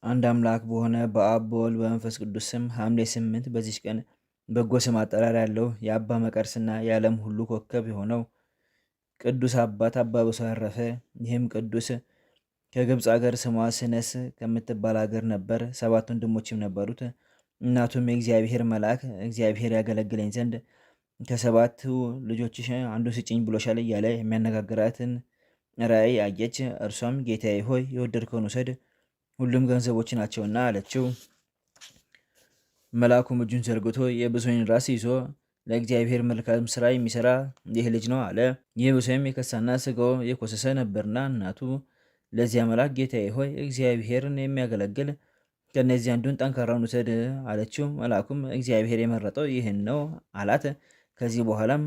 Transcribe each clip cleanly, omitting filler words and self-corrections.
አንድ አምላክ በሆነ በአብ በወልድ በመንፈስ ቅዱስ ስም ሐምሌ 8 በዚች ቀን በጎ ስም አጠራር ያለው የአባ መቃርስና የዓለም ሁሉ ኮከብ የሆነው ቅዱስ አባት አባ ብሶ አረፈ። ይህም ቅዱስ ከግብፅ አገር ስሟ ስነስ ከምትባል አገር ነበር። 7 ወንድሞችም ነበሩት። እናቱም የእግዚአብሔር መልአክ እግዚአብሔር ያገለግለኝ ዘንድ ከ7ቱ ልጆችሽ አንዱ ስጭኝ ብሎሻል እያለ የሚያነጋግራትን ራእይ አየች። እርሷም ጌታዬ ሆይ የወደድከውን ውሰድ፣ ሁሉም ገንዘቦች ናቸውና አለችው። መልአኩም እጁን ዘርግቶ የብሶይን ራስ ይዞ ለእግዚአብሔር መልካም ስራ የሚሰራ ይህ ልጅ ነው አለ። ይህ ብሶይም የከሳና ስጋው የኮሰሰ ነበርና እናቱ ለዚያ መልአክ ጌታዬ ሆይ እግዚአብሔርን የሚያገለግል ከእነዚህ አንዱን ጠንካራውን ውሰድ አለችው። መልአኩም እግዚአብሔር የመረጠው ይህን ነው አላት። ከዚህ በኋላም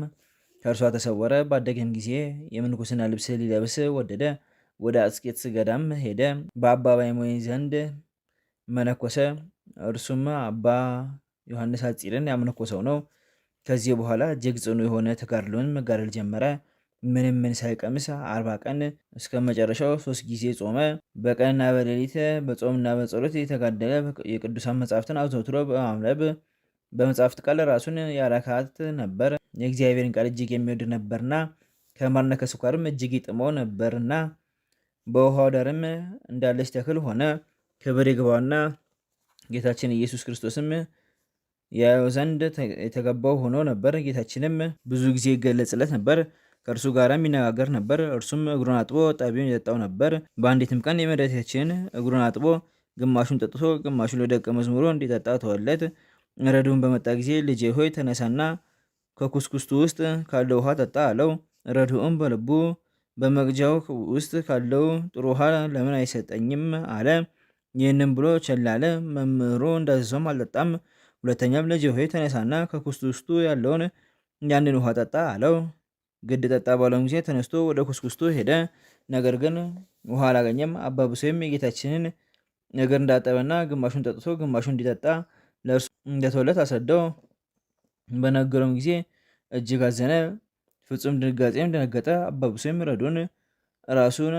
ከእርሷ ተሰወረ። ባደገም ጊዜ የምንኩስና ልብስ ሊለብስ ወደደ። ወደ አስቄጥስ ገዳም ሄደ። በአባ ባይሞይ ዘንድ መነኮሰ። እርሱም አባ ዮሐንስ ሐጺርን ያመነኮሰው ነው። ከዚህ በኋላ እጅግ ጽኑ የሆነ ተጋድሎን መጋደል ጀመረ። ምንም ምን ሳይቀምስ 40 ቀን እስከ መጨረሻው 3 ጊዜ ጾመ። በቀንና በሌሊት በጾምና በጸሎት የተጋደለ የቅዱሳን መጻሕፍትን አዘውትሮ በማንበብ በመጻሕፍት ቃል ራሱን ያረካት ነበር። የእግዚአብሔርን ቃል እጅግ የሚወድ ነበርና ከማርና ከስኳርም እጅግ ይጥመው ነበርና በውሃው ዳርም እንዳለች ተክል ሆነ። ክብር ይግባውና ጌታችን ኢየሱስ ክርስቶስም ያየው ዘንድ የተገባው ሆኖ ነበር። ጌታችንም ብዙ ጊዜ ይገለጽለት ነበር፣ ከእርሱ ጋርም ይነጋገር ነበር። እርሱም እግሩን አጥቦ ጠቢውን ይጠጣው ነበር። በአንዲትም ቀን የመድኃኒታችን እግሩን አጥቦ ግማሹን ጠጥቶ ግማሹን ለደቀ መዝሙሩ እንዲጠጣ ተወለት። ረድኡም በመጣ ጊዜ ልጄ ሆይ ተነሳና ከኩስኩስቱ ውስጥ ካለው ውሃ ጠጣ አለው። ረድኡም በልቡ በመቅጃው ውስጥ ካለው ጥሩ ውሃ ለምን አይሰጠኝም አለ። ይህንም ብሎ ቸል አለ። መምህሩ እንዳዘዘውም አልጠጣም። ሁለተኛም ልጄ ሆይ ተነሳና ከኩስኩስቱ ያለውን ያንን ውሃ ጠጣ አለው። ግድ ጠጣ ባለውን ጊዜ ተነስቶ ወደ ኩስኩስቱ ሄደ። ነገር ግን ውሃ አላገኘም። አባ ብሶይም የጌታችንን እግር እንዳጠበና ግማሹን ጠጥቶ ግማሹን እንዲጠጣ ለእርሱ እንደተወለት አስረዳው። በነገረውም ጊዜ እጅግ አዘነ፣ ፍጹም ድንጋጤም ደነገጠ። አባ ብሶይም ረዱን ራሱን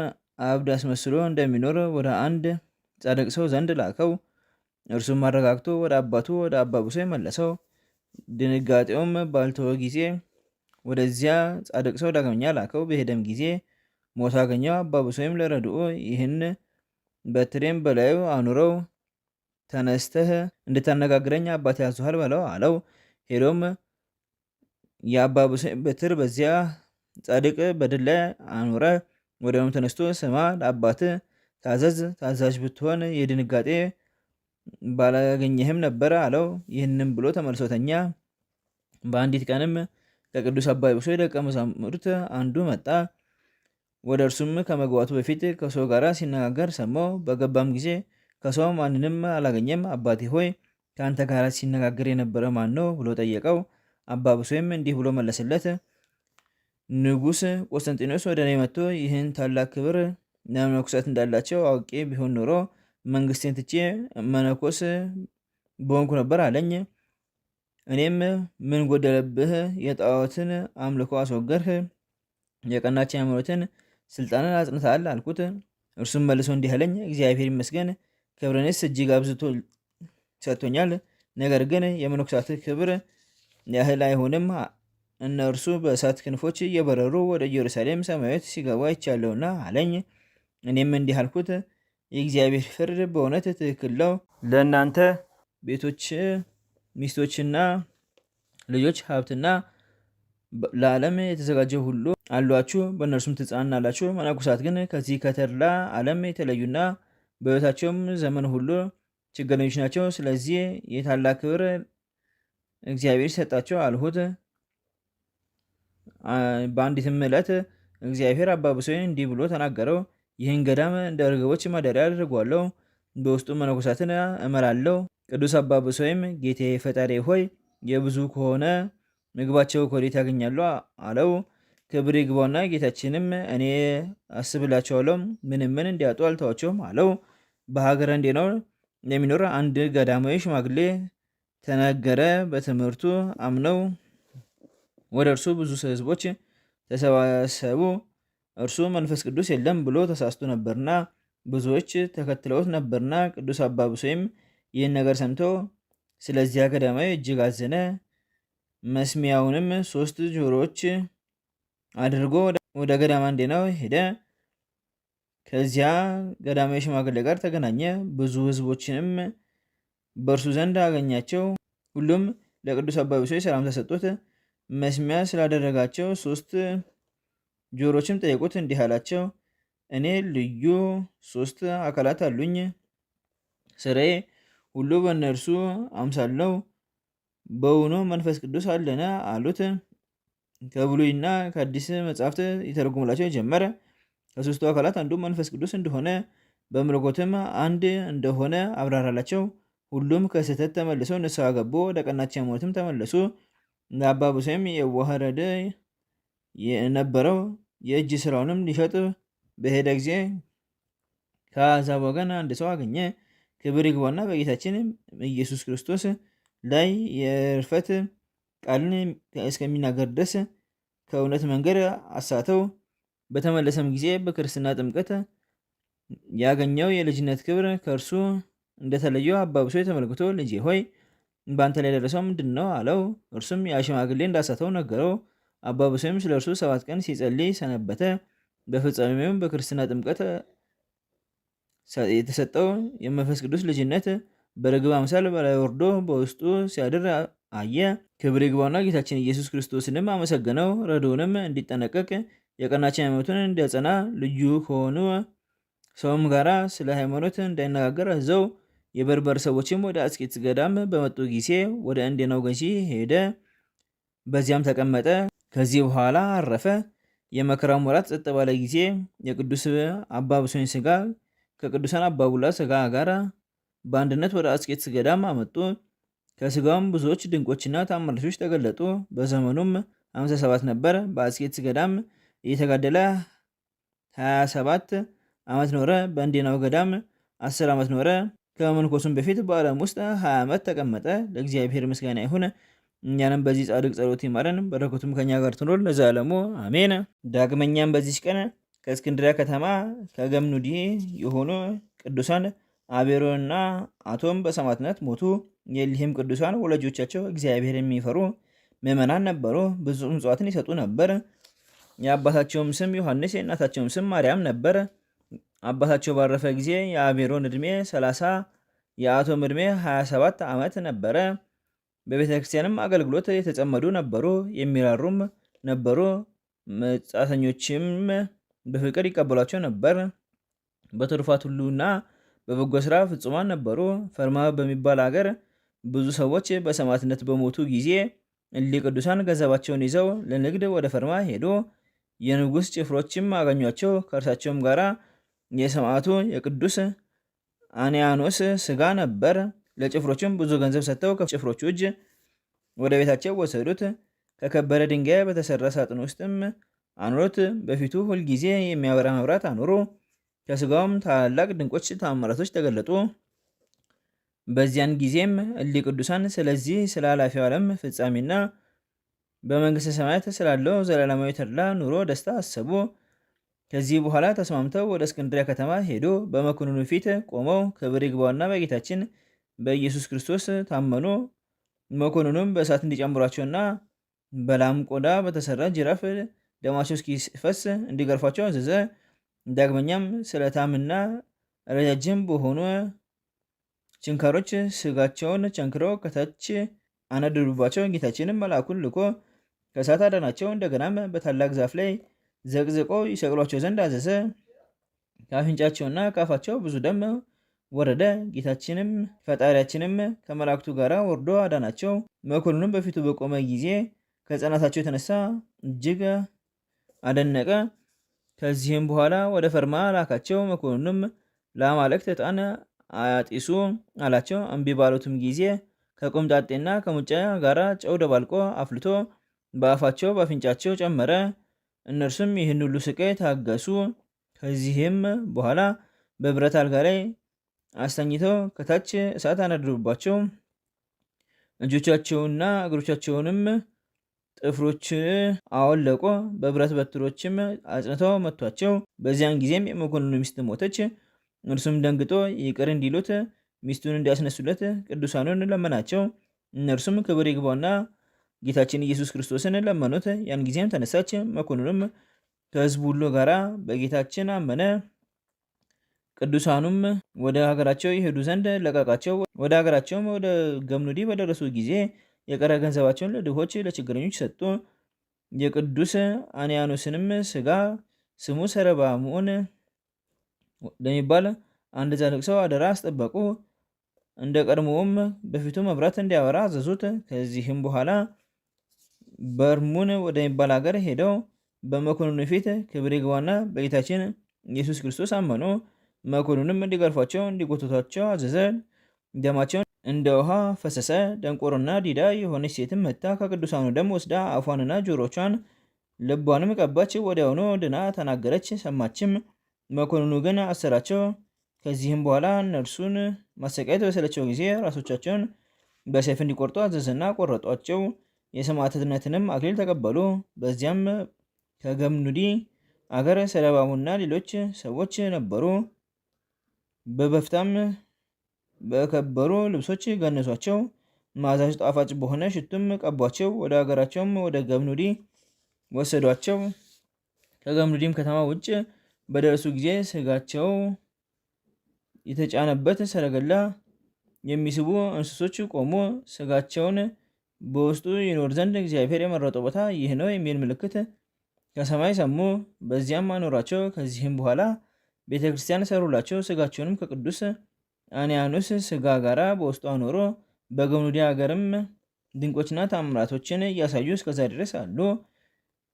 አብድ አስመስሎ እንደሚኖር ወደ አንድ ጻድቅ ሰው ዘንድ ላከው። እርሱም አረጋግቶ ወደ አባቱ ወደ አባ ብሶይ መለሰው። ድንጋጤውም ባልተወ ጊዜ ወደዚያ ጻድቅ ሰው ዳግመኛ ላከው። በሄደም ጊዜ ሞቶ አገኘው። አባ ብሶይም ለረድኡ ይህን በትሬም በላዩ አኑረው፣ ተነስተህ እንድታነጋግረኝ አባቴ ያዞሃል በለው አለው። ሄዶም የአባ ብሶይ በትር በዚያ ጻድቅ በድል ላይ አኑረ። ወዲያውም ተነስቶ ስማ፣ ለአባት ታዘዝ፣ ታዛዥ ብትሆን የድንጋጤ ባላገኘህም ነበር አለው። ይህንም ብሎ ተመልሶ ተኛ። በአንዲት ቀንም ከቅዱስ አባ ብሶይ ደቀ መዛሙርት አንዱ መጣ። ወደ እርሱም ከመግባቱ በፊት ከሰው ጋር ሲነጋገር ሰማው። በገባም ጊዜ ከሰው ማንንም አላገኘም። አባቴ ሆይ ከአንተ ጋር ሲነጋገር የነበረ ማን ነው ብሎ ጠየቀው። አባ ብሶይም እንዲህ ብሎ መለሰለት። ንጉሥ ቆስጠንጢኖስ ወደ እኔ መጥቶ ይህን ታላቅ ክብር ለመነኮሳት እንዳላቸው አውቄ ቢሆን ኖሮ መንግስቴን ትቼ መነኮስ በሆንኩ ነበር አለኝ። እኔም ምን ጎደለብህ? የጣዖትን አምልኮ አስወገድህ፣ የቀናች ሃይማኖትን ስልጣንን አጽንተሃል አልኩት። እርሱም መልሶ እንዲህ አለኝ። እግዚአብሔር ይመስገን፣ ክብርንስ እጅግ አብዝቶ ሰጥቶኛል። ነገር ግን የመነኮሳት ክብር ያህል አይሆንም። እነርሱ በእሳት ክንፎች እየበረሩ ወደ ኢየሩሳሌም ሰማያዊት ሲገቡ አይቻለሁና አለኝ። እኔም እንዲህ አልኩት፣ የእግዚአብሔር ፍርድ በእውነት ትክክል ነው። ለእናንተ ቤቶች፣ ሚስቶችና ልጆች፣ ሀብትና ለዓለም የተዘጋጀ ሁሉ አሏችሁ፣ በእነርሱም ትጽናናላችሁ። መነኮሳት ግን ከዚህ ከተድላ ዓለም የተለዩና በሕይወታቸውም ዘመን ሁሉ ችግረኞች ናቸው። ስለዚህ የታላቅ ክብር እግዚአብሔር ሰጣቸው አልሁት። በአንዲትም ዕለት እግዚአብሔር አባ ብሶይን እንዲህ ብሎ ተናገረው። ይህን ገዳም እንደ ርግቦች ማደሪያ አድርጓለሁ፣ በውስጡ መነኮሳትን እመራለሁ። ቅዱስ አባ ብሶይም ጌታዬ ፈጣሪ ሆይ የብዙ ከሆነ ምግባቸው ከወዴት ያገኛሉ አለው። ክብር ይግባውና ጌታችንም እኔ አስብላቸዋለሁ፣ ምንም ምን እንዲያጡ አልተዋቸውም አለው። በሀገረ እንዴናው የሚኖር አንድ ገዳማዊ ሽማግሌ ተነገረ። በትምህርቱ አምነው ወደ እርሱ ብዙ ሕዝቦች ተሰባሰቡ። እርሱ መንፈስ ቅዱስ የለም ብሎ ተሳስቶ ነበርና ብዙዎች ተከትለውት ነበርና ቅዱስ አባ ብሶይም ይህን ነገር ሰምቶ ስለዚያ ገዳማዊ እጅግ አዘነ። መስሚያውንም 3 ጆሮዎች አድርጎ ወደ ገዳመ እንዴናው ሄደ። ከዚያ ገዳማዊ ሽማግሌ ጋር ተገናኘ። ብዙ ሕዝቦችንም በእርሱ ዘንድ አገኛቸው። ሁሉም ለቅዱስ አባ ብሶይ ሰላምታ ሰጡት። መስሚያ ስላደረጋቸው 3 ጆሮችም ጠየቁት። እንዲህ አላቸው፣ እኔ ልዩ 3 አካላት አሉኝ። ስራዬ ሁሉ በእነርሱ አምሳለው። በውኑ መንፈስ ቅዱስ አለነ አሉት። ከብሉይና ከአዲስ መጽሐፍት ይተረጉምላቸው ጀመረ። ከ3ቱ አካላት አንዱ መንፈስ ቅዱስ እንደሆነ በመለኮትም አንድ እንደሆነ አብራራላቸው። ሁሉም ከስህተት ተመልሰው ንስሐ ገቡ፣ ወደ ቀናች ሃይማኖትም ተመለሱ። ለአባ ብሶይም የዋህረድ የነበረው የእጅ ስራውንም ሊሸጥ በሄደ ጊዜ ከአሕዛብ ወገን አንድ ሰው አገኘ። ክብር ይግባውና በጌታችን ኢየሱስ ክርስቶስ ላይ የዕርፈት ቃልን እስከሚናገር ድረስ ከእውነት መንገድ አሳተው። በተመለሰም ጊዜ በክርስትና ጥምቀት ያገኘው የልጅነት ክብር ከእርሱ እንደተለየው አባ ብሶይ ተመልክቶ ልጄ ሆይ በአንተ ላይ የደረሰው ምንድን ነው አለው። እርሱም ያ ሽማግሌ እንዳሳተው ነገረው። አባ ብሶይም ስለ እርሱ 7 ቀን ሲጸልይ ሰነበተ። በፍጻሜውም በክርስትና ጥምቀት የተሰጠው የመንፈስ ቅዱስ ልጅነት በርግብ አምሳል በላይ ወርዶ በውስጡ ሲያድር አየ። ክብር ይግባውና ጌታችን ኢየሱስ ክርስቶስንም አመሰገነው። ረድኡንም እንዲጠነቀቅ የቀናችን ሃይማኖቱን እንዲያጸና ልዩ ከሆኑ ሰውም ጋራ ስለ ሃይማኖት እንዳይነጋገር አዘው። የበርበር ሰዎችም ወደ አስቄጥስ ገዳም በመጡ ጊዜ ወደ እንዴናው ገዢ ሄደ። በዚያም ተቀመጠ። ከዚህ በኋላ አረፈ። የመከራው ወራት ጸጥ ባለ ጊዜ የቅዱስ አባ ብሶይን ስጋ ከቅዱሳን አባ ቡላ ስጋ ጋር በአንድነት ወደ አስቄጥስ ገዳም አመጡ። ከስጋውም ብዙዎች ድንቆችና ታምራቶች ተገለጡ። በዘመኑም 57 ነበር። በአስቄጥስ ገዳም እየተጋደለ 27 ዓመት ኖረ። በእንዴናው ገዳም 10 ዓመት ኖረ። ከመንኮሱም በፊት በዓለም ውስጥ 20 ዓመት ተቀመጠ። ለእግዚአብሔር ምስጋና ይሁን፣ እኛንም በዚህ ጻድቅ ጸሎት ይማረን፣ በረከቱም ከኛ ጋር ትኖር ለዘላለሙ አሜን። ዳግመኛም በዚች ቀን ከእስክንድሪያ ከተማ ከገምኑዲ የሆኑ ቅዱሳን አቤሮንና አቶም በሰማዕትነት ሞቱ። የሊህም ቅዱሳን ወላጆቻቸው እግዚአብሔር የሚፈሩ ምዕመናን ነበሩ። ብዙ ምጽዋትን ይሰጡ ነበር። የአባታቸውም ስም ዮሐንስ የእናታቸውም ስም ማርያም ነበር። አባታቸው ባረፈ ጊዜ የአቤሮን ዕድሜ 30 የአቶም ዕድሜ 27 ዓመት ነበረ። በቤተ ክርስቲያንም አገልግሎት የተጸመዱ ነበሩ። የሚራሩም ነበሩ። መጻተኞችም በፍቅር ይቀበሏቸው ነበር። በትሩፋት ሁሉና በበጎ ስራ ፍጹማን ነበሩ። ፈርማ በሚባል አገር ብዙ ሰዎች በሰማዕትነት በሞቱ ጊዜ እሊህ ቅዱሳን ገንዘባቸውን ይዘው ለንግድ ወደ ፈርማ ሄዱ። የንጉሥ ጭፍሮችም አገኟቸው። ከእርሳቸውም ጋር የሰማዕቱ የቅዱስ አንያኖስ ስጋ ነበር። ለጭፍሮችም ብዙ ገንዘብ ሰጥተው ከጭፍሮቹ እጅ ወደ ቤታቸው ወሰዱት። ከከበረ ድንጋይ በተሰራ ሳጥን ውስጥም አኑሮት። በፊቱ ሁልጊዜ የሚያበራ መብራት አኖሩ። ከስጋውም ታላላቅ ድንቆች ተአምራቶች ተገለጡ። በዚያን ጊዜም እሊህ ቅዱሳን ስለዚህ ስለ ኃላፊው ዓለም ፍጻሜና በመንግስተ ሰማያት ስላለው ዘላለማዊ ተድላ ኑሮ ደስታ አሰቡ። ከዚህ በኋላ ተስማምተው ወደ እስክንድሪያ ከተማ ሄዱ። በመኮንኑ ፊት ቆመው ክብር ይግባውና በጌታችን በኢየሱስ ክርስቶስ ታመኑ። መኮንኑም በእሳት እንዲጨምሯቸውና በላም ቆዳ በተሰራ ጅራፍ ደማቸው እስኪፈስ እንዲገርፏቸው አዘዘ። ዳግመኛም ስለታምና ረጃጅም በሆኑ ችንካሮች ስጋቸውን ቸንክረው ከታች አነደዱባቸው። ጌታችንም መልአኩን ልኮ ከእሳት አዳናቸው። እንደገናም በታላቅ ዛፍ ላይ ዘቅዝቆ ይሰቅሏቸው ዘንድ አዘዘ። ከአፍንጫቸውና ከአፋቸው ብዙ ደም ወረደ። ጌታችንም ፈጣሪያችንም ከመላእክቱ ጋር ወርዶ አዳናቸው። መኮንኑም በፊቱ በቆመ ጊዜ ከጽናታቸው የተነሳ እጅግ አደነቀ። ከዚህም በኋላ ወደ ፈርማ ላካቸው። መኮንኑም ለአማልክት ዕጣን አያጢሱ አላቸው። እምቢ ባሉትም ጊዜ ከቆምጣጤና ከሙጫ ጋር ጨው ደባልቆ አፍልቶ በአፋቸው በአፍንጫቸው ጨመረ። እነርሱም ይህን ሁሉ ስቃይ ታገሱ። ከዚህም በኋላ በብረት አልጋ ላይ አስተኝተው ከታች እሳት አነደዱባቸው። እጆቻቸውና እግሮቻቸውንም ጥፍሮች አወለቆ። በብረት በትሮችም አጽንተው መቷቸው። በዚያን ጊዜም የመኮንኑ ሚስት ሞተች። እርሱም ደንግጦ ይቅር እንዲሉት ሚስቱን እንዲያስነሱለት ቅዱሳኑን ለመናቸው። እነርሱም ክብር ይግባውና ጌታችን ኢየሱስ ክርስቶስን ለመኑት። ያን ጊዜም ተነሳች። መኮንኑም ከሕዝቡ ሁሉ ጋር በጌታችን አመነ። ቅዱሳኑም ወደ ሀገራቸው ይሄዱ ዘንድ ለቀቃቸው። ወደ ሀገራቸውም ወደ ገምኑዲ በደረሱ ጊዜ የቀረ ገንዘባቸውን ለድሆች ለችግረኞች ሰጡ። የቅዱስ አንያኖስንም ስጋ ስሙ ሰረባሞን ለሚባል አንድ ጻድቅ ሰው አደራ አስጠበቁ። እንደ ቀድሞውም በፊቱ መብራት እንዲያበራ አዘዙት። ከዚህም በኋላ በርሙን ወደሚባል ሀገር ሄደው በመኮንኑ ፊት ክብር ይግባውና በጌታችን ኢየሱስ ክርስቶስ አመኑ። መኮንኑም እንዲገርፏቸው እንዲጎትቷቸው አዘዘ። ደማቸውን እንደ ውሃ ፈሰሰ። ደንቆሮና ዲዳ የሆነች ሴትም መታ ከቅዱሳኑ ደም ወስዳ አፏንና ጆሮቿን ልቧንም ቀባች። ወዲያውኑ ድና ተናገረች፣ ሰማችም። መኮንኑ ግን አሰራቸው። ከዚህም በኋላ እነርሱን ማሰቃየት በሰለቸው ጊዜ ራሶቻቸውን በሰይፍ እንዲቆርጡ አዘዘና ቆረጧቸው። የሰማዕትነትንም አክሊል ተቀበሉ። በዚያም ከገምኑዲ አገር ሰለባሙና ሌሎች ሰዎች ነበሩ። በበፍታም በከበሩ ልብሶች ገነዟቸው። መዓዛቸው ጣፋጭ በሆነ ሽቱም ቀቧቸው። ወደ ሀገራቸውም ወደ ገምኑዲ ወሰዷቸው። ከገምኑዲም ከተማ ውጭ በደረሱ ጊዜ ስጋቸው የተጫነበት ሰረገላ የሚስቡ እንስሶች ቆሙ። ስጋቸውን በውስጡ ይኖር ዘንድ እግዚአብሔር የመረጠው ቦታ ይህ ነው የሚል ምልክት ከሰማይ ሰሙ። በዚያም አኖራቸው። ከዚህም በኋላ ቤተ ክርስቲያን ሰሩላቸው። ስጋቸውንም ከቅዱስ አንያኖስ ስጋ ጋራ በውስጡ አኖሮ። በገምኑዲ ሀገርም ድንቆችና ታምራቶችን እያሳዩ እስከዛ ድረስ አሉ።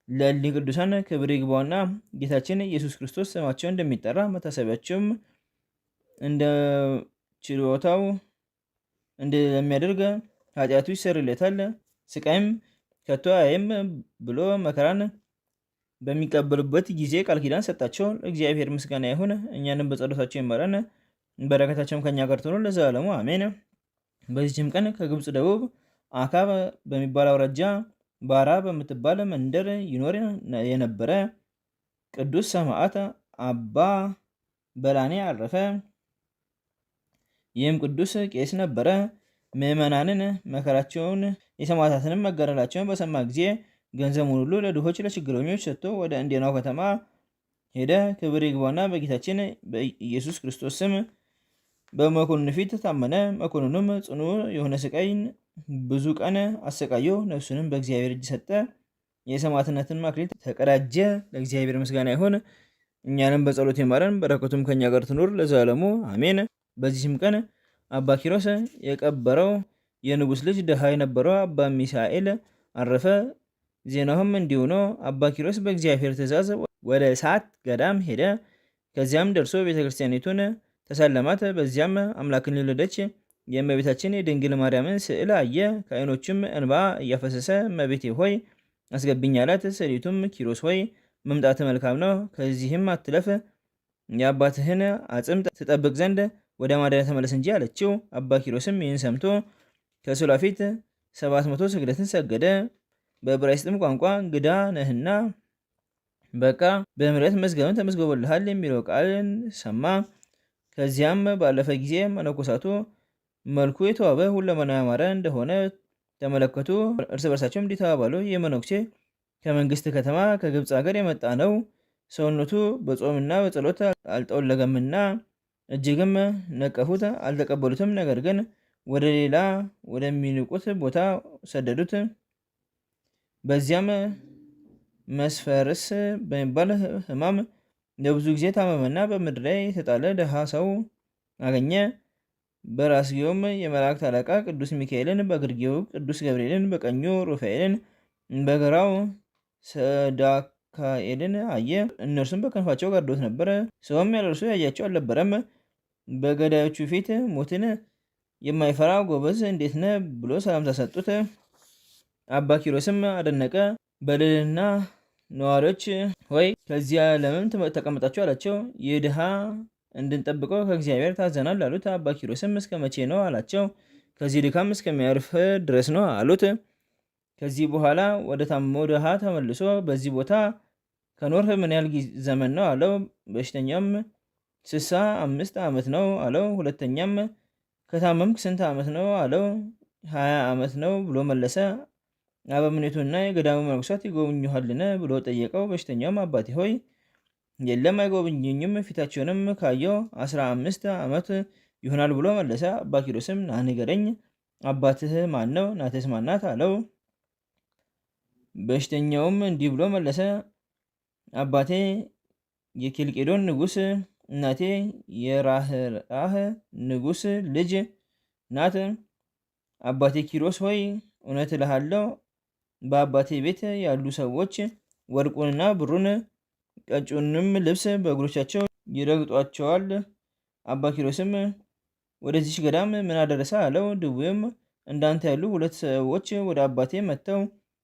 ለእሊህ ቅዱሳን ክብር ይግባውና ጌታችን ኢየሱስ ክርስቶስ ስማቸው እንደሚጠራ መታሰቢያቸውም እንደ ችሎታው እንደሚያደርግ ኃጢአቱ ይሰርለታል፣ ስቃይም ከቶ አያይም ብሎ መከራን በሚቀበሉበት ጊዜ ቃል ኪዳን ሰጣቸው። እግዚአብሔር ምስጋና ይሁን፣ እኛንም በጸሎታቸው ይማረን፣ በረከታቸውም ከኛ ጋር ትኖር ለዘላለሙ አሜን። በዚህም ቀን ከግብፅ ደቡብ አካብ በሚባል አውራጃ ባራ በምትባል መንደር ይኖር የነበረ ቅዱስ ሰማዕት አባ በላኔ አረፈ። ይህም ቅዱስ ቄስ ነበረ። ምዕመናንን መከራቸውን የሰማዕታትንም መገደላቸውን በሰማ ጊዜ ገንዘቡን ሁሉ ለድሆች ለችግረኞች ሰጥቶ ወደ እንዴናው ከተማ ሄደ። ክብር ይግባውና በጌታችን በኢየሱስ ክርስቶስ ስም በመኮንኑ ፊት ታመነ። መኮንኑም ጽኑ የሆነ ስቃይን ብዙ ቀን አሰቃየው። ነፍሱንም በእግዚአብሔር እጅ ሰጠ። የሰማዕትነትን አክሊል ተቀዳጀ። ለእግዚአብሔር ምስጋና ይሁን፣ እኛንም በጸሎት ይማረን፣ በረከቱም ከኛ ጋር ትኑር ለዘላለሙ አሜን። በዚህም ቀን አባ ኪሮስ የቀበረው የንጉሥ ልጅ ድሃ የነበረው አባ ሚሳኤል አረፈ። ዜናውም እንዲሁ ነው። አባ ኪሮስ በእግዚአብሔር ትእዛዝ ወደ እሳት ገዳም ሄደ። ከዚያም ደርሶ ቤተክርስቲያኒቱን ተሳለማት። በዚያም አምላክን የወለደች የእመቤታችን የድንግል ማርያምን ስዕል አየ። ከዓይኖቹም እንባ እያፈሰሰ እመቤቴ ሆይ አስገብኝ አላት። ስዕሊቱም ኪሮስ ሆይ መምጣት መልካም ነው፣ ከዚህም አትለፍ፣ የአባትህን አጽም ትጠብቅ ዘንድ ወደ ማደሪያ ተመለስ እንጂ አለችው። አባ ኪሮስም ይህን ሰምቶ ከስዕሏ ፊት 700 ስግደትን ሰገደ። በዕብራይስጥም ቋንቋ እንግዳ ነህና በቃ በምሕረት መዝገብን ተመዝግቦልሃል የሚለው ቃልን ሰማ። ከዚያም ባለፈ ጊዜ መነኮሳቱ መልኩ የተዋበ ሁለመናው ያማረ እንደሆነ ተመለከቱ። እርስ በርሳቸውም እንዲህ ተባባሉ፣ ይህ መነኩሴ ከመንግስት ከተማ ከግብፅ ሀገር የመጣ ነው። ሰውነቱ በጾምና በጸሎት አልጠወለገምና እጅግም ነቀፉት፣ አልተቀበሉትም። ነገር ግን ወደ ሌላ ወደሚንቁት ቦታ ሰደዱት። በዚያም መስፈርስ በሚባል ሕማም ለብዙ ጊዜ ታመመና በምድር ላይ የተጣለ ድሃ ሰው አገኘ። በራስጌውም የመላእክት አለቃ ቅዱስ ሚካኤልን፣ በግርጌው ቅዱስ ገብርኤልን፣ በቀኙ ሩፋኤልን፣ በግራው ሰዳካኤልን አየ። እነርሱም በክንፋቸው ጋርዶት ነበረ። ሰውም ያለ እርሱ ያያቸው አልነበረም። በገዳዮቹ ፊት ሞትን የማይፈራ ጎበዝ እንዴት ነህ ብሎ ሰላምታ ሰጡት። አባ ኪሮስም አደነቀ። በልልና ነዋሪዎች ሆይ ከዚያ ለምን ተቀመጣችሁ አላቸው። ይህ ድሃ እንድንጠብቀው ከእግዚአብሔር ታዘናል አሉት። አባ ኪሮስም እስከ መቼ ነው አላቸው። ከዚህ ድካም እስከሚያርፍ ድረስ ነው አሉት። ከዚህ በኋላ ወደ ታመመው ድሃ ተመልሶ በዚህ ቦታ ከኖርህ ምን ያህል ዘመን ነው አለው። በሽተኛውም 65 ዓመት ነው አለው። ሁለተኛም ከታመምክ ስንት ዓመት ነው አለው። 20 ዓመት ነው ብሎ መለሰ። አበምኔቱና የገዳሙ መነኮሳት ይጎበኙሃልን ብሎ ጠየቀው። በሽተኛውም አባቴ ሆይ የለም አይጎበኙኝም፣ ፊታቸውንም ካየው 15 ዓመት ይሆናል ብሎ መለሰ። አባ ኪሮስም ና ንገረኝ፣ አባትህ ማን ነው? እናትህስ ማናት? አለው። በሽተኛውም እንዲህ ብሎ መለሰ። አባቴ የኬልቄዶን ንጉሥ፣ እናቴ የራህራህ ንጉሥ ልጅ ናት። አባቴ ኪሮስ ሆይ እውነት እልሃለሁ በአባቴ ቤት ያሉ ሰዎች ወርቁንና ብሩን ቀጩንም ልብስ በእግሮቻቸው ይረግጧቸዋል። አባ ኪሮስም ወደዚች ገዳም ምን አደረሰ አለው። ድውም እንዳንተ ያሉ 2 ሰዎች ወደ አባቴ መጥተው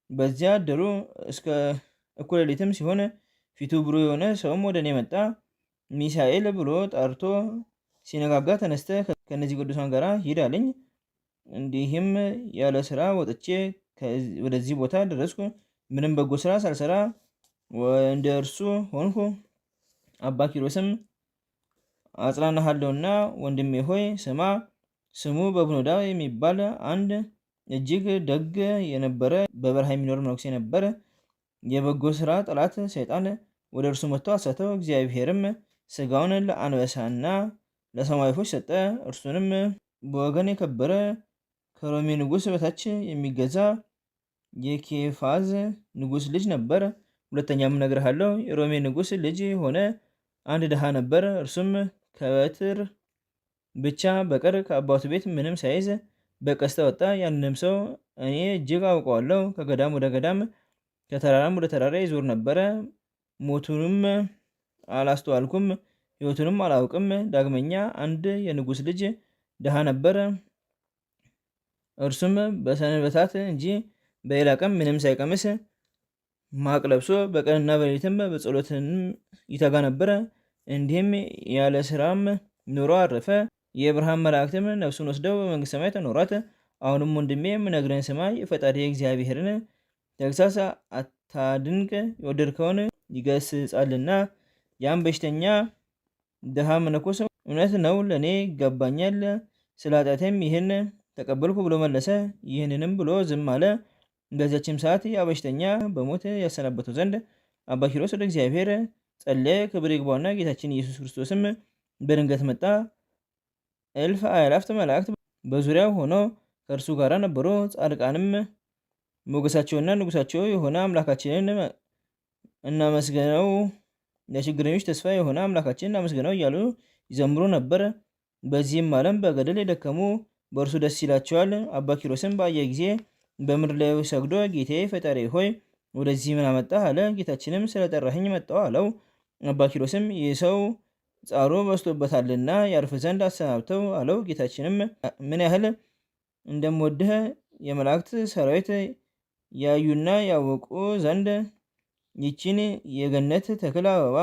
በዚያ አደሩ። እስከ እኩለ ሌሊትም ሲሆን ፊቱ ብሩህ የሆነ ሰውም ወደ እኔ መጣ። ሚሳኤል ብሎ ጠርቶ ሲነጋጋ ተነስተ ከነዚህ ቅዱሳን ጋር ሂድ አለኝ። እንዲህም ያለ ስራ ወጥቼ ወደዚህ ቦታ ደረስኩ። ምንም በጎ ስራ ሳልሰራ እንደ እርሱ ሆንኩ። አባ ኪሮስም አጽናናሃለሁና ወንድሜ ሆይ ስማ። ስሙ በብኖዳ የሚባል አንድ እጅግ ደግ የነበረ በበረሃ የሚኖር መነኩሴ ነበር። የበጎ ስራ ጠላት ሰይጣን ወደ እርሱ መጥቶ አሳተው። እግዚአብሔርም ስጋውን ለአንበሳና ለሰማይ ወፎች ሰጠ። እርሱንም በወገን የከበረ ከሮሜ ንጉሥ በታች የሚገዛ የኬፋዝ ንጉሥ ልጅ ነበር። ሁለተኛም እነግርሃለሁ፣ የሮሜ ንጉሥ ልጅ የሆነ አንድ ድሃ ነበር። እርሱም ከበትር ብቻ በቀር ከአባቱ ቤት ምንም ሳይዝ በቀስታ ወጣ። ያንንም ሰው እኔ እጅግ አውቀዋለሁ። ከገዳም ወደ ገዳም ከተራራም ወደ ተራራ ይዞር ነበረ። ሞቱንም አላስተዋልኩም፣ ሕይወቱንም አላውቅም። ዳግመኛ አንድ የንጉሥ ልጅ ድሃ ነበር። እርሱም በሰንበታት እንጂ በሌላ ቀን ምንም ሳይቀምስ ማቅ ለብሶ በቀንና በሌሊትም በጸሎትም ይተጋ ነበረ። እንዲህም ያለ ስራም ኑሮ አረፈ። የብርሃን መላእክትም ነፍሱን ወስደው በመንግስተ ሰማያት አኖሯት። አሁንም ወንድሜ የምነግርህን ስማ። የፈጣሪ እግዚአብሔርን ተግሳጽ አታድንቅ፣ የወደድከውን ይገስጻልና። ያም በሽተኛ ድሃ መነኮስ እውነት ነው ለእኔ ይገባኛል፣ ስለ ኃጢአቴም ይህን ተቀበልኩ ብሎ መለሰ። ይህንንም ብሎ ዝም አለ። በዚያችም ሰዓት ያ በሽተኛ በሞት ያሰናበተው ዘንድ አባ ኪሮስ ወደ እግዚአብሔር ጸለየ። ክብር ይግባውና ጌታችን ኢየሱስ ክርስቶስም በድንገት መጣ። እልፍ አእላፍት መላእክት በዙሪያው ሆነው ከእርሱ ጋር ነበሩ። ጻድቃንም ሞገሳቸውና ንጉሳቸው የሆነ አምላካችንን እናመስግነው፣ ለችግረኞች ተስፋ የሆነ አምላካችንን እናመስግነው እያሉ ይዘምሩ ነበር። በዚህም ዓለም በገድል የደከሙ በእርሱ ደስ ይላቸዋል። አባ ኪሮስም ባየ ጊዜ በምድር ላይ ሰግዶ ጌታዬ ፈጣሪ ሆይ ወደዚህ ምን አመጣህ አለ። ጌታችንም ስለጠራኸኝ መጣሁ አለው። አባ ኪሮስም ይህ ሰው ጻሩ በዝቶበታልና ያርፍ ዘንድ አሰናብተው አለው። ጌታችንም ምን ያህል እንደምወድህ የመላእክት ሰራዊት ያዩና ያወቁ ዘንድ ይችን የገነት ተክል አበባ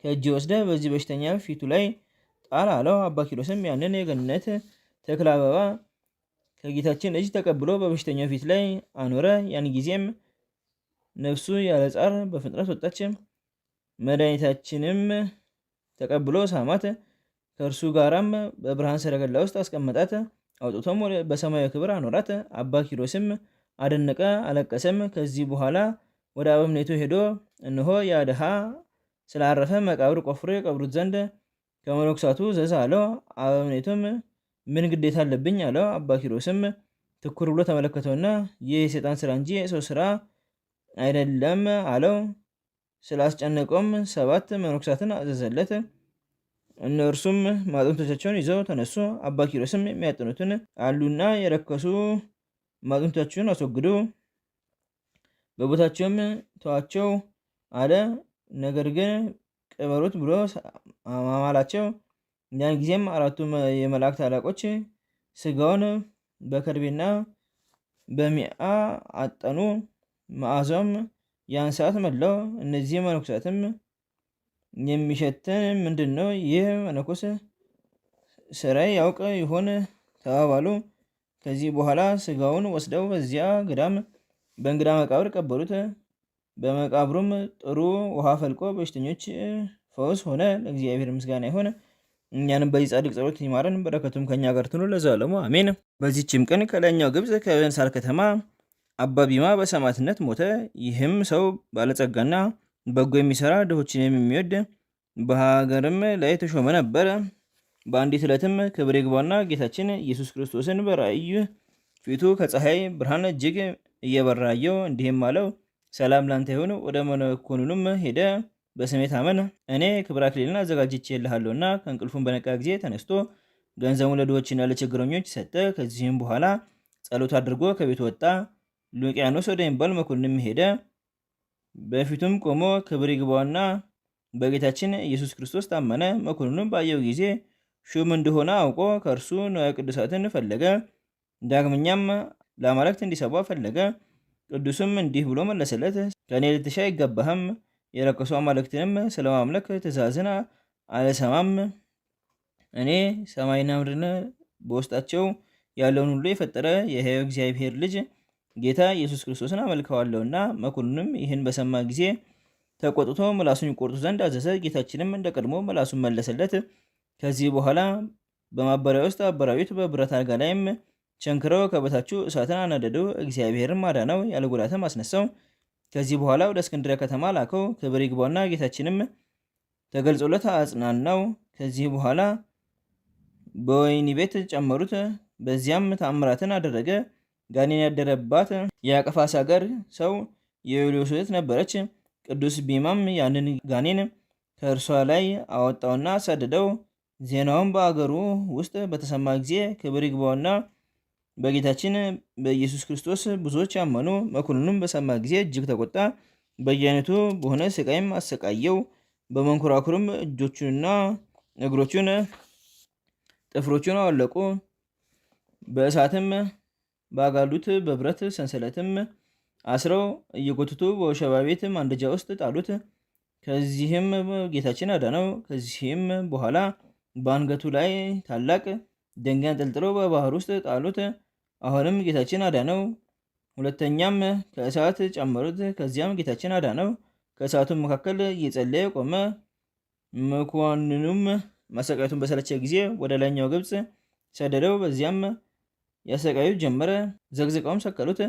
ከእጅ ወስደህ በዚህ በሽተኛ ፊቱ ላይ ጣል አለው። አባ ኪሮስም ያንን የገነት ተክል አበባ ከጌታችን እጅ ተቀብሎ በበሽተኛው ፊት ላይ አኖረ። ያን ጊዜም ነፍሱ ያለ ጻር በፍጥነት ወጣች። መድኃኒታችንም ተቀብሎ ሳማት። ከእርሱ ጋራም በብርሃን ሰረገላ ውስጥ አስቀመጣት። አውጥቶም በሰማያዊ ክብር አኖራት። አባ ኪሮስም አደነቀ፣ አለቀሰም። ከዚህ በኋላ ወደ አበምኔቱ ሄዶ እነሆ ያ ድሃ ስላረፈ መቃብር ቆፍሮ የቀብሩት ዘንድ ከመነኮሳቱ ዘዝ አለው። አበምኔቱም ምን ግዴታ አለብኝ አለው። አባ ኪሮስም ትኩር ብሎ ተመለከተውና ይህ የሰይጣን ስራ እንጂ የሰው ስራ አይደለም አለው። ስላስጨነቀውም 7 መነኮሳትን አዘዘለት። እነርሱም ማጥንቶቻቸውን ይዘው ተነሱ። አባ ኪሮስም የሚያጠኑትን አሉና የረከሱ ማጥንቶቻቸውን አስወግዱ፣ በቦታቸውም ተዋቸው አለ። ነገር ግን ቅበሩት ብሎ አማላቸው። ያን ጊዜም 4ቱ የመላእክት አለቆች ስጋውን በከርቤና በሚአ አጠኑ። መዓዛውም ያን ሰዓት መላው። እነዚህ መነኮሳትም የሚሸትን ምንድን ነው? ይህ መነኮስ ስራይ ያውቅ ይሆን ተባባሉ። ከዚህ በኋላ ስጋውን ወስደው በዚያ ገዳም በእንግዳ መቃብር ቀበሩት። በመቃብሩም ጥሩ ውሃ ፈልቆ በሽተኞች ፈውስ ሆነ። ለእግዚአብሔር ምስጋና ይሁን። እኛንም በዚህ ጻድቅ ጸሎት ይማረን፣ በረከቱም ከኛ ጋር ትኑር ለዘላለሙ አሜን። በዚህችም ቀን ከላይኛው ግብጽ ከበንሳር ከተማ አባ ቢማ በሰማዕትነት ሞተ። ይህም ሰው ባለጸጋና በጎ የሚሰራ ድሆችን የሚወድ በሀገርም ላይ የተሾመ ነበረ። በአንዲት ዕለትም ክብር ይግባውና ጌታችን ኢየሱስ ክርስቶስን በራእይ ፊቱ ከፀሐይ ብርሃን እጅግ እየበራ አየው። እንዲህም አለው፣ ሰላም ላንተ ይሁን። ወደ መኮንኑም ሄደ። በስሜ ታመን፣ እኔ ክብር አክሊልን አዘጋጅቼልሃለሁና። ከእንቅልፉም በነቃ ጊዜ ተነስቶ ገንዘቡን ለድሆችና ለችግረኞች ሰጠ። ከዚህም በኋላ ጸሎት አድርጎ ከቤቱ ወጣ። ሉቂያኖስ ወደሚባል መኮንንም ሄደ። በፊቱም ቆሞ ክብር ይግባውና በጌታችን ኢየሱስ ክርስቶስ ታመነ። መኮንኑም ባየው ጊዜ ሹም እንደሆነ አውቆ ከእርሱ ንዋየ ቅዱሳትን ፈለገ። ዳግመኛም ለአማልክት እንዲሰዋ ፈለገ። ቅዱስም እንዲህ ብሎ መለሰለት፣ ከእኔ ልትሻ አይገባህም። የረከሱ አማልክትንም ስለማምለክ ትእዛዝን አልሰማም። እኔ ሰማይና ምድርን በውስጣቸው ያለውን ሁሉ የፈጠረ የሕያው እግዚአብሔር ልጅ ጌታ ኢየሱስ ክርስቶስን አመልከዋለሁና። መኮንኑም ይህን በሰማ ጊዜ ተቆጥቶ ምላሱን ይቆርጡ ዘንድ አዘዘ። ጌታችንም እንደ ቀድሞ ምላሱን መለሰለት። ከዚህ በኋላ በማበሪያ ውስጥ አበራዊት በብረት አልጋ ላይም ቸንክረው ከበታችሁ እሳትን አነደዱ። እግዚአብሔርም አዳነው፣ ያለ ጉዳትም አስነሳው። ከዚህ በኋላ ወደ እስክንድርያ ከተማ ላከው። ክብር ይግባውና ጌታችንም ተገልጾለት አጽናናው። ከዚህ በኋላ በወህኒ ቤት ጨመሩት። በዚያም ተአምራትን አደረገ። ጋኔን ያደረባት የአቀፋስ ሀገር ሰው የዩልዮስ እህት ነበረች። ቅዱስ ቢማም ያንን ጋኔን ከእርሷ ላይ አወጣውና አሳደደው። ዜናውም በአገሩ ውስጥ በተሰማ ጊዜ ክብር ይግባውና በጌታችን በኢየሱስ ክርስቶስ ብዙዎች አመኑ። መኮንኑም በሰማ ጊዜ እጅግ ተቆጣ። በየአይነቱ በሆነ ስቃይም አሰቃየው። በመንኮራኩርም እጆቹንና እግሮቹን ጥፍሮቹን አወለቁ። በእሳትም ባጋሉት። በብረት ሰንሰለትም አስረው እየጎተቱ በወሸባ ቤት ማንደጃ ውስጥ ጣሉት። ከዚህም ጌታችን አዳነው። ከዚህም በኋላ በአንገቱ ላይ ታላቅ ድንጋይ አንጠልጥለው በባህር ውስጥ ጣሉት። አሁንም ጌታችን አዳነው። ሁለተኛም ከእሳት ጨመሩት። ከዚያም ጌታችን አዳነው። ከእሳቱም መካከል እየጸለየ ቆመ። መኳንኑም ማሰቃየቱን በሰለቸ ጊዜ ወደ ላይኛው ግብጽ ሰደደው። በዚያም ያሰቃዩት ጀመረ። ዘግዝቀውም ሰቀሉት።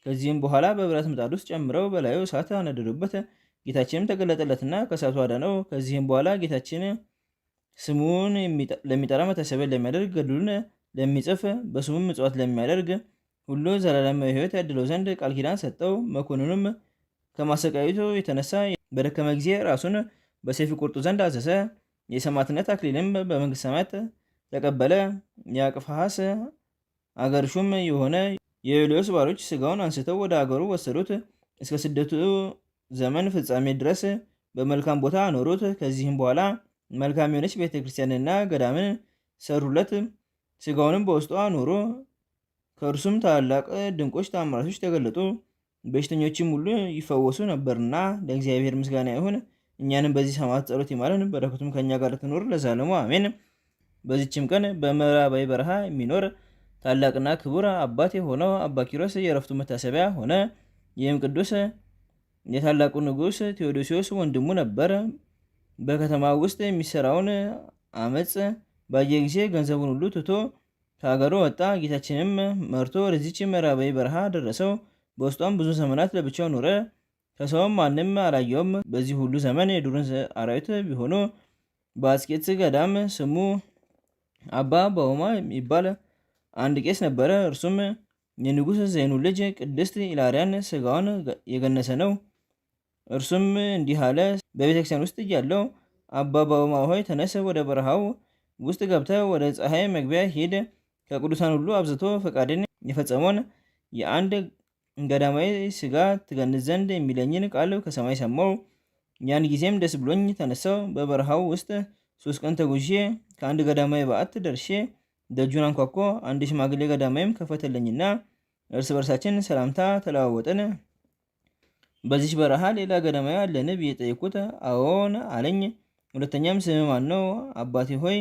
ከዚህም በኋላ በብረት ምጣድ ውስጥ ጨምረው በላዩ እሳት አነደዱበት። ጌታችንም ተገለጠለትና ከእሳቱ አዳነው። ከዚህም በኋላ ጌታችን ስሙን ለሚጠራ መታሰቢያ ለሚያደርግ ገድሉን ለሚጽፍ በስሙም ምጽዋት ለሚያደርግ ሁሉ ዘላለማዊ ሕይወት ያድለው ዘንድ ቃል ኪዳን ሰጠው። መኮንኑም ከማሰቃየቱ የተነሳ በደከመ ጊዜ ራሱን በሰይፍ ቆርጡ ዘንድ አዘዘ። የሰማዕትነት አክሊልም በመንግስተ ሰማያት ተቀበለ። የአቅፋሃስ አገር ሹም የሆነ የዩልዮስ ባሮች ስጋውን አንስተው ወደ አገሩ ወሰዱት። እስከ ስደቱ ዘመን ፍጻሜ ድረስ በመልካም ቦታ አኖሩት። ከዚህም በኋላ መልካም የሆነች ቤተክርስቲያንና ገዳምን ሰሩለት። ስጋውንም በውስጡ አኖሩ። ከእርሱም ታላላቅ ድንቆች ተአምራቶች ተገለጡ። በሽተኞችም ሁሉ ይፈወሱ ነበርና። ለእግዚአብሔር ምስጋና ይሁን። እኛንም በዚህ ሰማዕት ጸሎት ይማረን፣ በረከቱም ከእኛ ጋር ትኖር ለዘላለሙ አሜን። በዚችም ቀን በምዕራባዊ በረሃ የሚኖር ታላቅና ክቡር አባት የሆነው አባ ኪሮስ የዕረፍቱ መታሰቢያ ሆነ። ይህም ቅዱስ የታላቁ ንጉሥ ቴዎዶሲዎስ ወንድሙ ነበር። በከተማ ውስጥ የሚሰራውን አመፅ ባየ ጊዜ ገንዘቡን ሁሉ ትቶ ከሀገሩ ወጣ። ጌታችንም መርቶ ወደዚች ምዕራባዊ በረሃ ደረሰው። በውስጧም ብዙ ዘመናት ለብቻው ኖረ። ከሰውም ማንም አላየውም። በዚህ ሁሉ ዘመን የዱር አራዊት ቢሆኑ በአስቄጥስ ገዳም ስሙ አባ ባውማ የሚባል አንድ ቄስ ነበረ። እርሱም የንጉሥ ዘይኑ ልጅ ቅድስት ኢላሪያን ስጋውን የገነሰ ነው። እርሱም እንዲህ አለ። በቤተክርስቲያን ውስጥ እያለው አባ ባውማ ሆይ ተነስ፣ ወደ በረሃው ውስጥ ገብተ ወደ ፀሐይ መግቢያ ሂድ። ከቅዱሳን ሁሉ አብዝቶ ፈቃድን የፈጸመውን የአንድ ገዳማዊ ስጋ ትገንዝ ዘንድ የሚለኝን ቃል ከሰማይ ሰማው። ያን ጊዜም ደስ ብሎኝ ተነሳው። በበረሃው ውስጥ 3 ቀን ተጉዤ ከአንድ ገዳማዊ በዓት ደርሼ ደጁን አንኳኮ። አንድ ሽማግሌ ገዳማዊም ከፈተለኝና እርስ በርሳችን ሰላምታ ተለዋወጠን። በዚች በረሃ ሌላ ገዳማዊ አለን ብዬ ጠየኩት። አዎን አለኝ። ሁለተኛም ስም ማን ነው? አባቴ ሆይ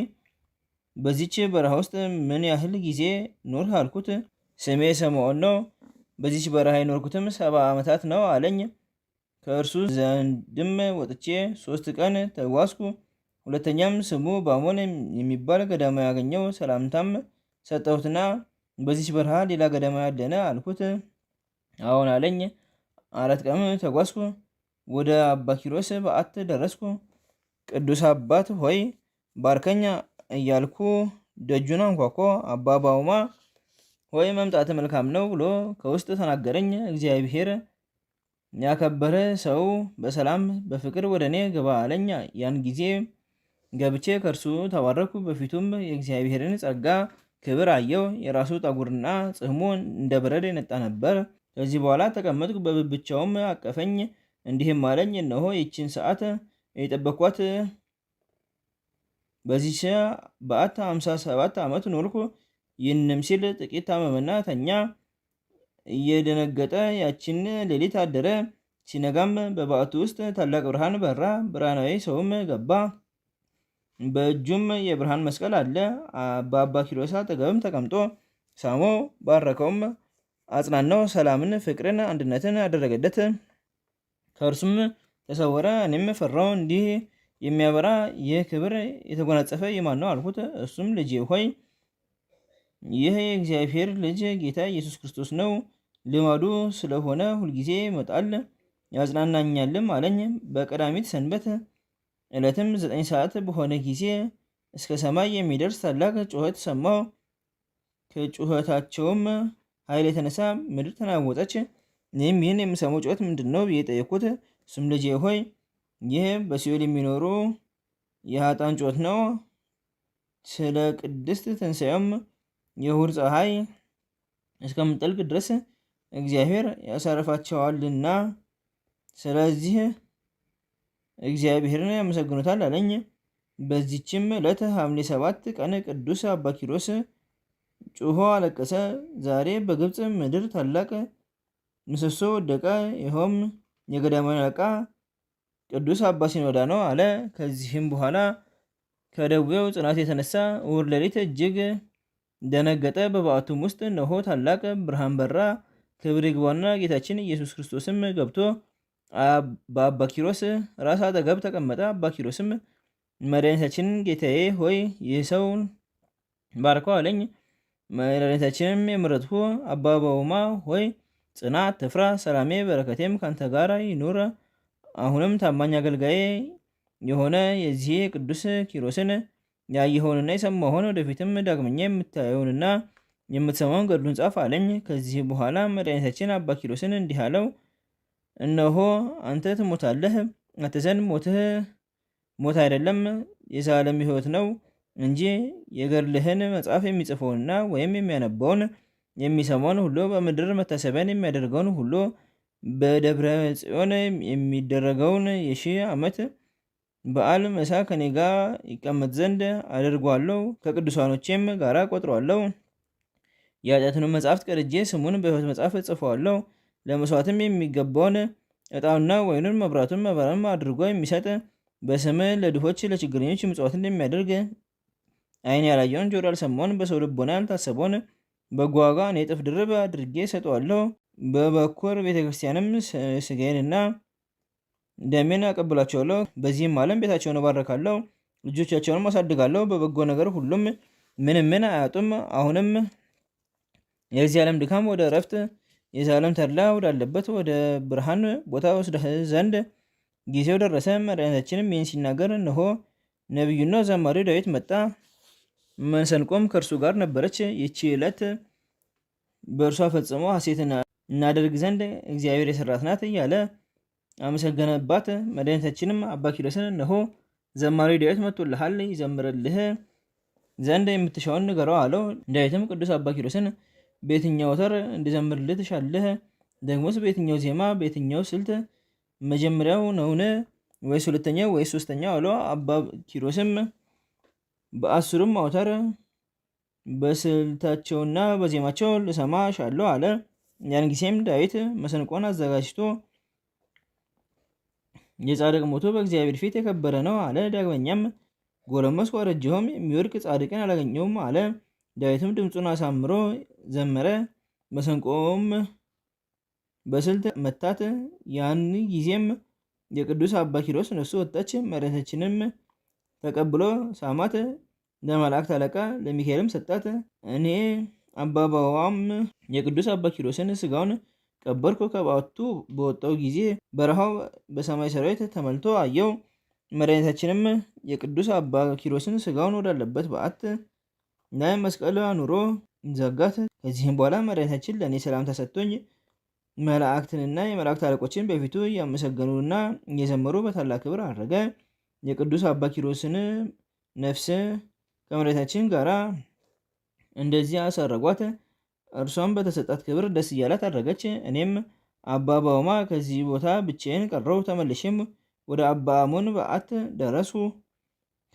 በዚች በረሃ ውስጥ ምን ያህል ጊዜ ኖርህ አልኩት። ስሜ ሰምዖን ነው። በዚች በረሃ የኖርኩትም 70 ዓመታት ነው አለኝ። ከእርሱ ዘንድም ወጥቼ 3 ቀን ተጓዝኩ። ሁለተኛም ስሙ ባሞን የሚባል ገዳማዊ ያገኘው፣ ሰላምታም ሰጠሁትና በዚች በረሃ ሌላ ገዳማዊ ያለነ አልኩት። አዎን አለኝ። 4 ቀን ተጓዝኩ። ወደ አባ ኪሮስ በዓት ደረስኩ። ቅዱስ አባት ሆይ ባርከኛ እያልኩ ደጁን አንኳኳ። አባ ባውማ ሆይ መምጣት መልካም ነው ብሎ ከውስጥ ተናገረኝ። እግዚአብሔር ያከበረ ሰው በሰላም በፍቅር ወደ እኔ ግባ አለኝ። ያን ጊዜ ገብቼ ከእርሱ ተባረኩ። በፊቱም የእግዚአብሔርን ጸጋ ክብር አየው። የራሱ ጠጉርና ጽሕሙ እንደ በረድ የነጣ ነበር። ከዚህ በኋላ ተቀመጥኩ። በብብቻውም አቀፈኝ፣ እንዲህም አለኝ፣ እነሆ ይችን ሰዓት የጠበኳት። በዚህ በዓት 57 ዓመት ኖርኩ። ይህንም ሲል ጥቂት ታመመና ተኛ። እየደነገጠ ያችን ሌሊት አደረ። ሲነጋም በበዓቱ ውስጥ ታላቅ ብርሃን በራ። ብርሃናዊ ሰውም ገባ። በእጁም የብርሃን መስቀል አለ። በአባ ኪሮስ አጠገብም ተቀምጦ ሳሞ፣ ባረከውም፣ አጽናናው። ሰላምን፣ ፍቅርን፣ አንድነትን አደረገለት። ከእርሱም ተሰወረ። እኔም ፈራው። እንዲህ የሚያበራ ይህ ክብር የተጎናጸፈ የማን ነው አልኩት። እሱም ልጄ ሆይ ይህ የእግዚአብሔር ልጅ ጌታ ኢየሱስ ክርስቶስ ነው። ልማዱ ስለሆነ ሁልጊዜ ይመጣል ያጽናናኛልም አለኝ። በቀዳሚት ሰንበት ዕለትም 9 ሰዓት በሆነ ጊዜ እስከ ሰማይ የሚደርስ ታላቅ ጩኸት ሰማሁ። ከጩኸታቸውም ኃይል የተነሳ ምድር ተናወጠች። እኔም ይህን የምሰማው ጩኸት ምንድን ነው ብዬ ጠየቅኩት። እሱም ልጄ ሆይ ይህ በሲኦል የሚኖሩ የኃጥአን ጩኸት ነው። ስለ ቅድስት ትንሣኤውም የእሑድ ፀሐይ እስከምጠልቅ ድረስ እግዚአብሔር ያሳርፋቸዋልና ስለዚህ እግዚአብሔርን ያመሰግኑታል አለኝ። በዚችም ዕለት ሐምሌ 7 ቀን ቅዱስ አባ ኪሮስ ጩሆ አለቀሰ። ዛሬ በግብፅ ምድር ታላቅ ምሰሶ ወደቀ። ይኸውም የገዳማውያን አለቃ ቅዱስ አባ ሲኖዳ ነው አለ። ከዚህም በኋላ ከደዌው ጽናት የተነሳ እሑድ ሌሊት እጅግ ደነገጠ። በበዓቱም ውስጥ እነሆ ታላቅ ብርሃን በራ። ክብር ይግባውና ጌታችን ኢየሱስ ክርስቶስም ገብቶ በአባ ኪሮስ ራስ አጠገብ ተቀመጠ። አባ ኪሮስም መድኃኒታችን ጌታዬ ሆይ ይህ ሰው ባርከው አለኝ። መድኃኒታችንም የምረጥሁ አባ ባውማ ሆይ ጽና፣ አትፍራ፣ ሰላሜ በረከቴም ካንተ ጋር ይኑር። አሁንም ታማኝ አገልጋዬ የሆነ የዚህ ቅዱስ ኪሮስን ያየኸውንና የሰማኸውን ወደፊትም ዳግመኛ የምታየውንና የምትሰማውን ገድሉን ጻፍ አለኝ። ከዚህ በኋላ መድኃኒታችን አባ ኪሮስን እንዲህ አለው፣ እነሆ አንተ ትሞታለህ፣ አትዘን። ሞትህ ሞት አይደለም የዘላለም ሕይወት ነው እንጂ የገድልህን መጽሐፍ የሚጽፈውንና ወይም የሚያነባውን የሚሰማውን ሁሉ በምድር መታሰቢያን የሚያደርገውን ሁሉ በደብረ ጽዮን የሚደረገውን የ1000 ዓመት በዓል ምሳ ከኔ ጋር ይቀመጥ ዘንድ አደርጓለሁ። ከቅዱሳኖቼም ጋር ቆጥሯለሁ። የኃጢአቱን መጽሐፍት ቀድጄ ስሙን በሕይወት መጽሐፍ ጽፈዋለሁ። ለመስዋዕትም የሚገባውን ዕጣኑና ወይኑን መብራቱን መባንም አድርጎ የሚሰጥ በስም ለድሆች ለችግረኞች ምጽዋትን የሚያደርግ ዓይን ያላየውን ጆሮ ያልሰማውን በሰው ልቦና ያልታሰበውን በጎ ዋጋ እኔ እጥፍ ድርብ አድርጌ ሰጠዋለሁ። በበኩር ቤተክርስቲያንም ስጋዬንና ደሜን አቀብላቸዋለሁ። በዚህም ዓለም ቤታቸውን እባረካለሁ፣ ልጆቻቸውንም አሳድጋለሁ። በበጎ ነገር ሁሉም ምን አያጡም። አሁንም የዚህ ዓለም ድካም ወደ እረፍት የዘላለም ተድላ ወዳለበት ወደ ብርሃን ቦታ ወስደህ ዘንድ ጊዜው ደረሰ። መድኃኒታችንም ይህን ሲናገር እነሆ ነቢዩና ዘማሪው ዳዊት መጣ። መሰንቆም ከእርሱ ጋር ነበረች። ይቺ ዕለት በእርሷ ፈጽሞ ሐሴትን እናደርግ ዘንድ እግዚአብሔር የሰራት ናት እያለ አመሰገነባት። መድኃኒታችንም አባ ኪሮስን እነሆ ዘማሪው ዳዊት መጥቶልሃል፣ ይዘምርልህ ዘንድ የምትሻውን ንገረው አለው። ዳዊትም ቅዱስ አባ ኪሮስን በየትኛው ወተር እንዲዘምርልህ ትሻለህ? ደግሞስ በየትኛው ዜማ በየትኛው ስልት መጀመሪያው ነውን ወይስ ሁለተኛው ወይስ ሶስተኛው አለው። አባ ኪሮስም በ10ሩም አውታር በስልታቸውና በዜማቸው ልሰማ ሻለሁ አለ። ያን ጊዜም ዳዊት መሰንቆን አዘጋጅቶ የጻድቅ ሞቱ በእግዚአብሔር ፊት የከበረ ነው አለ። ዳግመኛም ጎለመስኩ አረጀሁም፣ የሚወድቅ ጻድቅን አላገኘውም አለ። ዳዊትም ድምፁን አሳምሮ ዘመረ። መሰንቆም በስልት መታት። ያን ጊዜም የቅዱስ አባ ኪሮስ ነፍሱ ወጣች። መሬታችንም ተቀብሎ ሳማት። ለመላእክት አለቃ ለሚካኤልም ሰጣት። እኔ አባ ባዋም የቅዱስ አባ ኪሮስን ስጋውን ቀበርኩ። ከበዓቱ በወጣው ጊዜ በረሃው በሰማይ ሰራዊት ተሞልቶ አየው። መድኃኒታችንም የቅዱስ አባ ኪሮስን ስጋውን ወዳለበት በዓት ላይ መስቀል አኑሮ ዘጋት። ከዚህም በኋላ መድኃኒታችን ለእኔ ሰላምታ ሰጥቶኝ መላእክትንና የመላእክት አለቆችን በፊቱ እያመሰገኑና እየዘመሩ በታላቅ ክብር አረገ። የቅዱስ አባ ኪሮስን ነፍስ ከመድኃኒታችን ጋር እንደዚህ አሳረጓት። እርሷም በተሰጣት ክብር ደስ እያላት አደረገች። እኔም አባ ባውማ ከዚህ ቦታ ብቻዬን ቀረው። ተመልሼም ወደ አባ አሞን በዓት ደረሱ።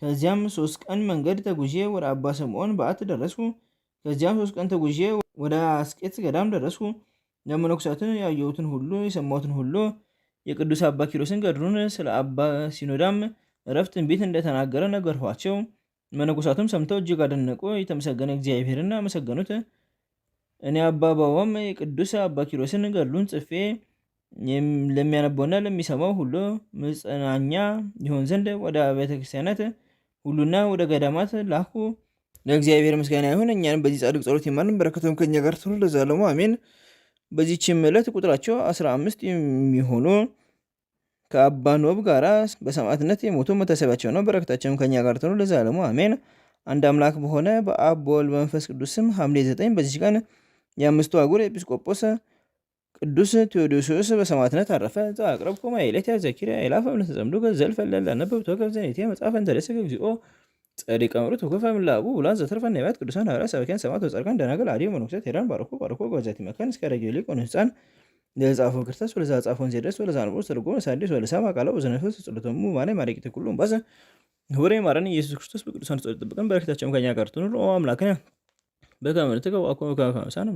ከዚያም 3 ቀን መንገድ ተጉዤ ወደ አባ ስምዖን በዓት ደረሱ። ከዚያም 3 ቀን ተጉዤ ወደ አስቄት ገዳም ደረሱ። ለመነኮሳትን ያየሁትን ሁሉ የሰማሁትን ሁሉ የቅዱስ አባ ኪሮስን ገድሉን ስለ አባ ሲኖዳም እረፍት ትንቢት እንደተናገረ ነገርኋቸው። መነኮሳቱም ሰምተው እጅግ አደነቁ። የተመሰገነ እግዚአብሔርን አመሰገኑት። እኔ አባ ባዋም የቅዱስ አባ ኪሮስን ገድሉን ጽፌ ለሚያነበውና ለሚሰማው ሁሉ መጽናኛ ይሆን ዘንድ ወደ ቤተ ክርስቲያናት ሁሉና ወደ ገዳማት ላኩ። ለእግዚአብሔር ምስጋና ይሁን። እኛንም በዚህ ጻድቅ ጸሎት ይማርን፣ በረከቱም ከኛ ጋር ትኑር ለዘላለሙ አሜን። በዚህችም ዕለት ቁጥራቸው 15 የሚሆኑ ከአባ ኖብ ጋራ በሰማዕትነት የሞቱ መታሰቢያቸው ነው። በረከታቸውም ከኛ ጋር ትኑር ለዘላለሙ አሜን። አንድ አምላክ በሆነ በአብ በወልድ በመንፈስ ቅዱስ ስም ሐምሌ 9 በዚች ቀን የአምስቱ አህጉር ኤጲስቆጶስ ቅዱስ ቴዎዶሲዎስ በሰማዕትነት አረፈ። ዘአቅረብኩ ማኅሌተ ዘኪርየ አእላፈ እምነተጸምዱ ገዘልፈ ለላነበብቶ ከብዘኔቴ መጽሐፈ እንተደሰከ እግዚኦ ጸዲቀ ምሩት ወከፈ እምላቡ ውላን ዘተርፈ ነቢያት ቅዱሳን ሐዋርያት ሰበኪያን ሰማዕታት ወጻድቃን ደናግል አድኅ መነኮሳት ሄራን ባርኮ በዛቲ መካን እስከ አረጋዊ ሊቅ ወንሕፃን ለዘጻፈው ክርስቶስ ወለዛ ጻፈውን ዘደርስ ወለዛ አንቦ ተርጎመ ሣድስ ወለሰማ ቃለ ወዘነፈስ ጸሎቶሙ ማርያም ማረቂተ ኩሉ እምባሰ ህቡረ ይማረን ኢየሱስ ክርስቶስ በቅዱሳን ጸሎት ይጠብቀን። በረከታቸውም ከኛ ጋር ትኑር። ኦ አምላክነ በከመ ንትቀው አኮ ከመ ሳነ